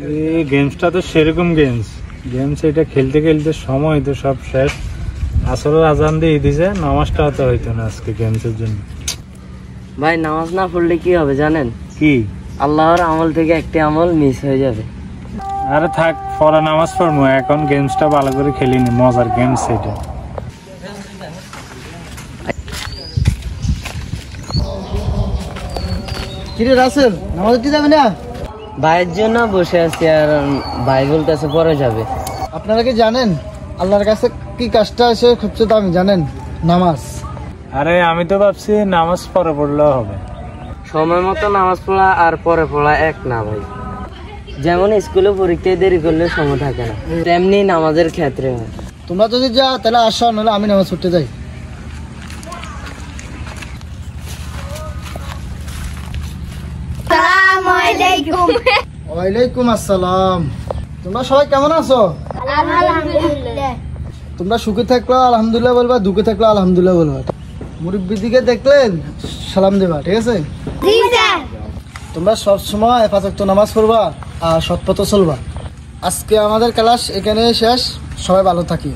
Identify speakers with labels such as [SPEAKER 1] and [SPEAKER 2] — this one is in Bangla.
[SPEAKER 1] এই গেমসটা তো সেরকম গেমস এটা খেলতে খেলতে সময় তো সব শেষ। আসরের আজান দিয়ে দিছে, নামাজটা হতে হইতো না আজকে গেমসের জন্য।
[SPEAKER 2] ভাই নামাজ না পড়লে কি হবে জানেন?
[SPEAKER 1] কি?
[SPEAKER 2] আল্লাহর আমল থেকে একটি আমল মিস হয়ে যাবে।
[SPEAKER 1] আরে থাক, পরে নামাজ পড়বো, এখন গেমসটা ভালো করে খেলিনি, মজার গেমস এটা।
[SPEAKER 3] কিরে রাসেল, নামাজ পড়তে যাবে না?
[SPEAKER 2] ভাইয়ের জন্য বসে আছি, আর ভাই বলতেছে পরে যাবে।
[SPEAKER 3] আপনারা কি জানেন আল্লাহর কাছে কি কাজটা আছে সবচেয়ে দামি জানেন? নামাজ।
[SPEAKER 1] আরে আমি তো ভাবছি নামাজ পরে পড়লেও হবে।
[SPEAKER 2] সময় মতো নামাজ পড়া আর পরে পড়া এক না ভাই। যেমন স্কুলে পরীক্ষায় দেরি করলে সময় থাকে না, তেমনি নামাজের ক্ষেত্রে হয়।
[SPEAKER 3] তোমরা যদি যাও তাহলে আসো, নাহলে আমি নামাজ পড়তে যাই। ওয়ালাইকুম আসসালাম। তোমরা সবাই কেমন আছো?
[SPEAKER 4] আলহামদুলিল্লাহ।
[SPEAKER 3] তোমরা সুখে থাকলে আলহামদুলিল্লাহ বলবা, দুঃখে থাকলে আলহামদুলিল্লাহ বলবা। মুরব্বির দিকে দেখলেন সালাম দেবা, ঠিক আছে?
[SPEAKER 4] জি স্যার।
[SPEAKER 3] তোমরা সবসময় 5 ওয়াক্ত নামাজ পড়বা আর সৎ পথে চলবা। আজকে আমাদের ক্লাস এখানে শেষ, সবাই ভালো থাকি।